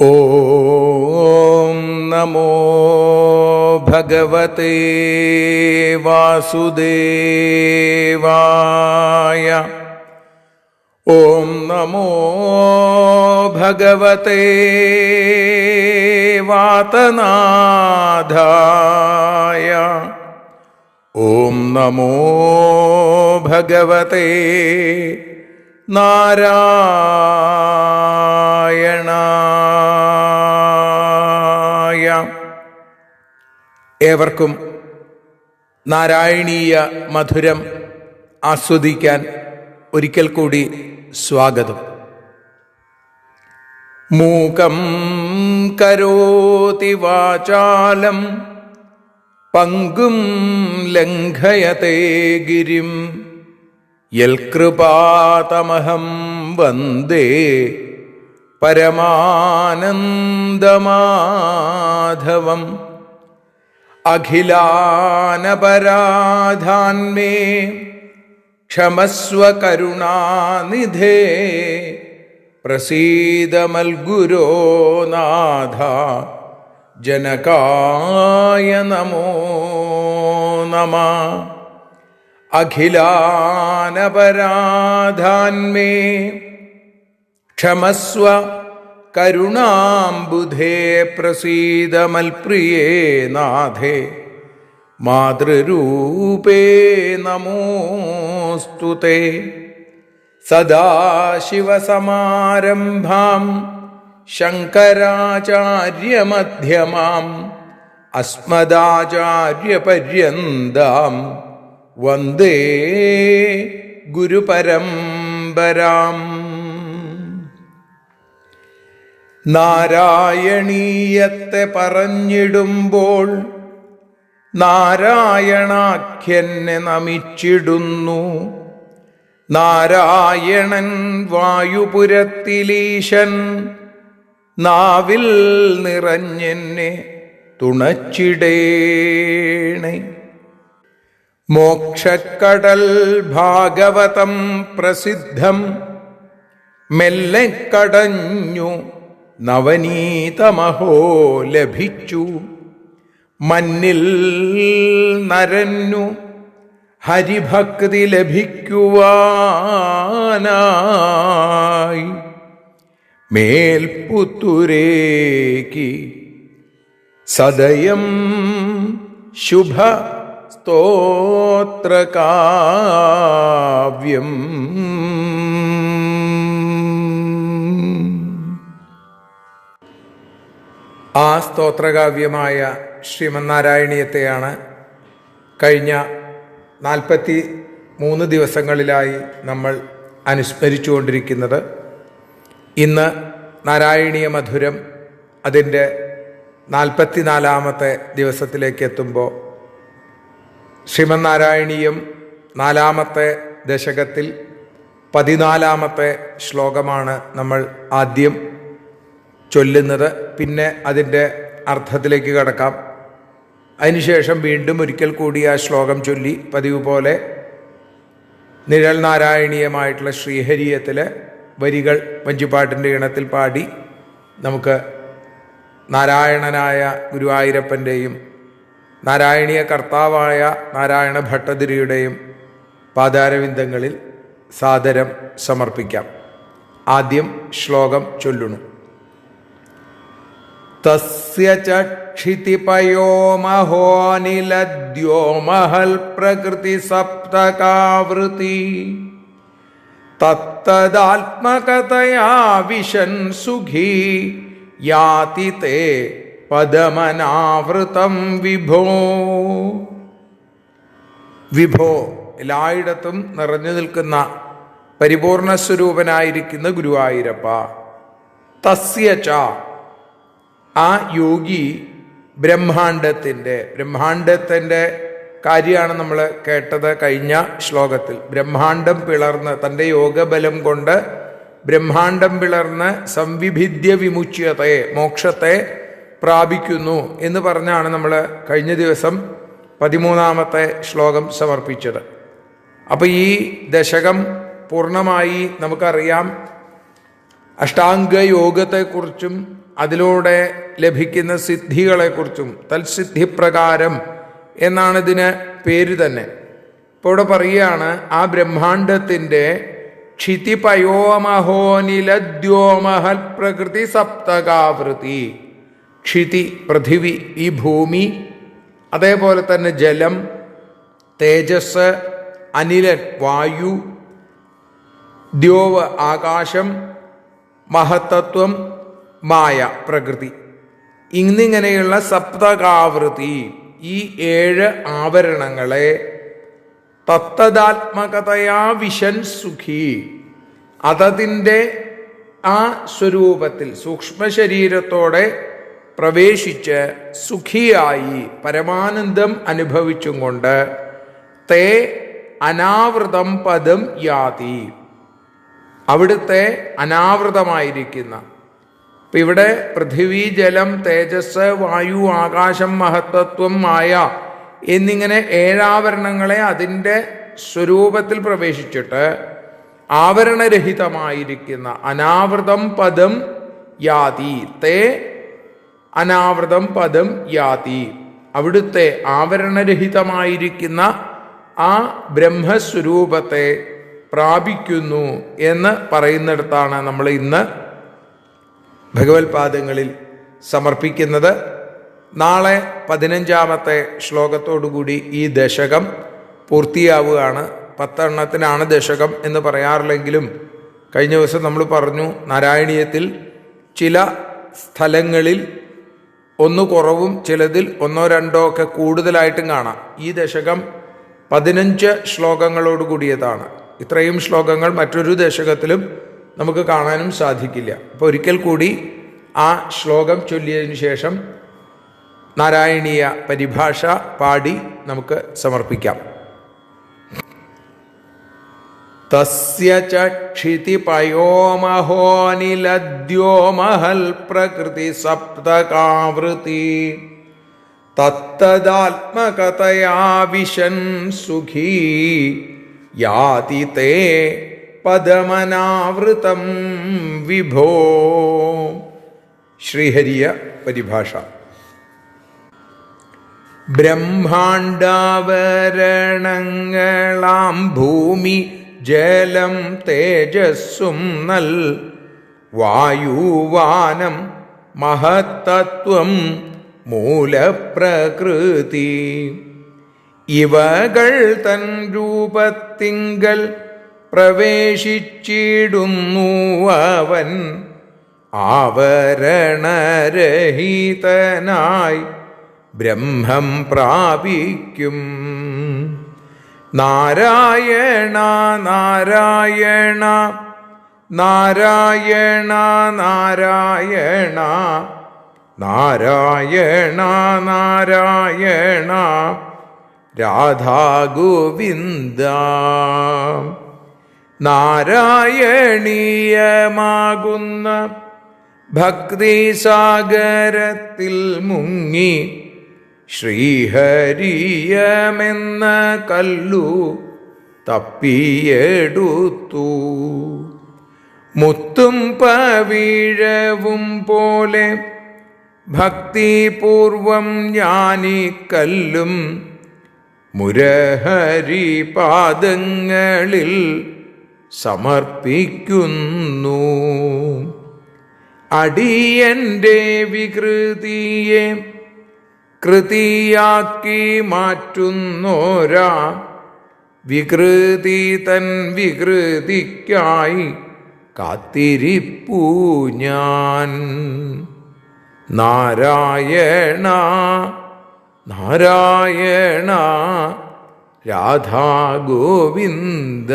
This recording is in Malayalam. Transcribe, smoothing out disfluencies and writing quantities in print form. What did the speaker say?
ഓം നമോ ഭഗവതേ വാസുദേവായ. ഓം നമോ ഭഗവതേ വാതനാഥായ. ഓം നമോ ഭഗവതേ നാരായണായ. ഏവർക്കും നാരായണീയ മധുരം ആസ്വദിക്കാൻ ഒരിക്കൽ കൂടി സ്വാഗതം. മൂകം കരോതി വാചാലം പങ്കും ലംഘയതേ ഗിരിം യൽകൃപാതമഹം വന്ദേ പരമാനന്ദമാധവം. അഖിലാനപരാധാന്മേ ക്ഷമസ്വ കരുണാനിധേ പ്രസീദ മൽഗുരോ നാഥ ജനകായ നമോ നമഃ. അഖിലാനപരാധാന്മേ ക്ഷമസ്വ കരുണാംബുധേ പ്രസീദ മൽപ്രിയേ നാഥേ മാതൃരൂപേ നമോസ്തുതേ. സദാശിവസമാരംഭാം ശങ്കരാചാര്യമധ്യമാം അസ്മദാചാര്യപര്യന്താം വന്ദേ ഗുരുപരമ്പരാം. നാരായണീയത്തെ പറഞ്ഞിടുമ്പോൾ നാരായണാഖ്യനെ നമിച്ചിടുന്നു. നാരായണൻ വായുപുരത്തിലീശൻ നാവിൽ നിറഞ്ഞെന്നെ തുണച്ചിടേണേ. മോക്ഷക്കടൽ ഭാഗവതം പ്രസിദ്ധം മെല്ലെ കടഞ്ഞു നവനീതമഹോ ലഭിച്ചു. മന്നിൽ നരന്നു ഹരിഭക്തി ലഭിക്കുവാനായി മേൽപുത്തുരേക്ക് സദയം ശുഭ സ്തോത്രകാവ്യം. ആ സ്തോത്രകാവ്യമായ ശ്രീമന്നാരായണീയത്തെയാണ് കഴിഞ്ഞ 43 ദിവസങ്ങളിലായി നമ്മൾ അനുസ്മരിച്ചുകൊണ്ടിരിക്കുന്നത്. ഇന്ന് നാരായണീയ മധുരം അതിൻ്റെ 44-ാമത്തെ ദിവസത്തിലേക്ക് എത്തുമ്പോൾ ശ്രീമന്നാരായണീയം 4-ാമത്തെ ദശകത്തിൽ 14-ാമത്തെ ശ്ലോകമാണ് നമ്മൾ ആദ്യം ചൊല്ലുന്നത്. പിന്നെ അതിൻ്റെ അർത്ഥത്തിലേക്ക് കടക്കാം. അതിനുശേഷം വീണ്ടും ഒരിക്കൽ കൂടി ആ ശ്ലോകം ചൊല്ലി പതിവ് പോലെ നിഴൽ നാരായണീയമായിട്ടുള്ള ശ്രീഹരിയത്തിലെ വരികൾ വഞ്ചിപ്പാട്ടിൻ്റെ ഈണത്തിൽ പാടി നമുക്ക് നാരായണനായ ഗുരുവായൂരപ്പൻ്റെയും നാരായണീയ കർത്താവായ നാരായണ ഭട്ടതിരിയുടെയും പാദാരവിന്ദങ്ങളിൽ സാദരം സമർപ്പിക്കാം. ആദ്യം ശ്ലോകം ചൊല്ലുന്നു. തസ്യ ചക്ഷിതിപയോ മഹോനിലദ്യോ മഹൽ പ്രകൃതി സപ്തകാവൃതി തത്തദാത്മകതയാ വിശൻ സുഖീ യാതി തേ പദമനാവൃതം വിഭോ. വിഭോ എല്ലായിടത്തും നിറഞ്ഞു നിൽക്കുന്ന പരിപൂർണ സ്വരൂപനായിരിക്കുന്ന ഗുരുവായൂരപ്പ. തസ്യ ച ആ യോഗി ബ്രഹ്മാണ്ടത്തിൻ്റെ കാര്യമാണ് നമ്മൾ കേട്ടത് കഴിഞ്ഞ ശ്ലോകത്തിൽ. ബ്രഹ്മാണ്ടം പിളർന്ന് തൻ്റെ യോഗബലം കൊണ്ട് ബ്രഹ്മാണ്ടം പിളർന്ന് സംവിഭിദ്യ വിമുച്യതയെ മോക്ഷത്തെ പ്രാപിക്കുന്നു എന്ന് പറഞ്ഞാണ് നമ്മൾ കഴിഞ്ഞ ദിവസം 13-ാമത്തെ ശ്ലോകം സമർപ്പിച്ചത്. അപ്പോൾ ഈ ദശകം പൂർണ്ണമായി നമുക്കറിയാം അഷ്ടാംഗയോഗത്തെക്കുറിച്ചും അതിലൂടെ ലഭിക്കുന്ന സിദ്ധികളെക്കുറിച്ചും തൽസിദ്ധിപ്രകാരം എന്നാണ് ഇതിന് പേര് തന്നെ. ഇപ്പോൾ ഇവിടെ പറയുകയാണ്, ആ ബ്രഹ്മാണ്ടത്തിൻ്റെ ക്ഷിതിപയോമഹോനിലദ്യോമഹൽ പ്രകൃതി സപ്തകാവൃതി. ക്ഷിതി പൃഥിവി, ഈ ഭൂമി, അതേപോലെ തന്നെ ജലം, തേജസ്, അനിലൻ വായു, ദ്യോവ് ആകാശം, മഹത്തത്വം മായ പ്രകൃതി, ഇന്നിങ്ങനെയുള്ള സപ്തകാവൃതി, ഈ 7 ആവരണങ്ങളെ തത്തദാത്മകതയാ വിശൻ സുഖി, അതതിൻ്റെ ആ സ്വരൂപത്തിൽ സൂക്ഷ്മ ശരീരത്തോടെ പ്രവേശിച്ച് സുഖിയായി പരമാനന്ദം അനുഭവിച്ചും കൊണ്ട് തേ അനാവൃതം പദം യാതി, അവിടുത്തെ അനാവൃതമായിരിക്കുന്ന, ഇപ്പം ഇവിടെ പൃഥിവി, ജലം, തേജസ്, വായു, ആകാശം, മഹത്തത്വം, മായ എന്നിങ്ങനെ 7 ആവരണങ്ങളെ അതിൻ്റെ സ്വരൂപത്തിൽ പ്രവേശിച്ചിട്ട് ആവരണരഹിതമായിരിക്കുന്ന അനാവൃതം പദം യാതി, തേ അനാവൃതം പദം യാതി, അവിടുത്തെ ആവരണരഹിതമായിരിക്കുന്ന ആ ബ്രഹ്മസ്വരൂപത്തെ പ്രാപിക്കുന്നു എന്ന് പറയുന്നിടത്താണ് നമ്മൾ ഇന്ന് ഭഗവത്പാദങ്ങളിൽ സമർപ്പിക്കുന്നത്. നാളെ 15ാമത്തെ ശ്ലോകത്തോടുകൂടി ഈ ദശകം പൂർത്തിയാവുകയാണ്. 10 എണ്ണത്തിനാണ് ദശകം എന്ന് പറയാറില്ലെങ്കിലും കഴിഞ്ഞ ദിവസം നമ്മൾ പറഞ്ഞു, നാരായണീയത്തിൽ ചില സ്ഥലങ്ങളിൽ ഒന്ന് കുറവും ചിലതിൽ 1 2 ഒക്കെ കൂടുതലായിട്ടും കാണാം. ഈ ദശകം 15 ശ്ലോകങ്ങളോട് കൂടിയതാണ്. ഇത്രയും ശ്ലോകങ്ങൾ മറ്റൊരു ദശകത്തിലും നമുക്ക് കാണാനും സാധിക്കില്ല. അപ്പോൾ ഒരിക്കൽ കൂടി ആ ശ്ലോകം ചൊല്ലിയതിനു ശേഷം നാരായണീയ പരിഭാഷ പാടി നമുക്ക് സമർപ്പിക്കാം. തസ്യ ക്ഷിതിപയോമഹോനിലദ്യോമഹൽ പ്രകൃതി സപ്തകാവൃതി തത്തദാത്മകതയാ വിശൻ സുഖീ യാതി തേ പദമനാവൃതം വിഭോ. ശ്രീഹരിയ പരിഭാഷ. ബ്രഹ്മാണ്ടാവരണങ്ങളാം ഭൂമി, ജലം, തേജസ്സും നൽ വായുവാനം, മഹത്തത്വം, മൂലപ്രകൃതി, ഇവകൾ തൻ രൂപത്തിങ്കൽ പ്രവേശിച്ചിടുന്നു അവൻ ആവരണരഹിതനായി ബ്രഹ്മം പ്രാപിക്കും. നാരായണ നാരായണ നാരായണ നാരായണ നാരായണ നാരായണ രാധാ ഗോവിന്ദ. നാരായണീയമാകുന്ന ഭക്തിസാഗരത്തിൽ മുങ്ങി ശ്രീഹരിയമെന്ന കല്ലു തപ്പിയെടുത്തു. മുത്തും പവിഴവും പോലെ ഭക്തിപൂർവം ഞാനീ കല്ലും മുരഹരി പാദങ്ങളിൽ സമർപ്പിക്കുന്നു. അടിയന്റെ വികൃതിയെ കൃതിയാക്കി മാറ്റുന്നോരാ വികൃതി തൻ വികൃതിക്കായി കാത്തിരിപ്പൂ ഞാൻ. നാരായണ നാരായണ രാധാ ഗോവിന്ദ.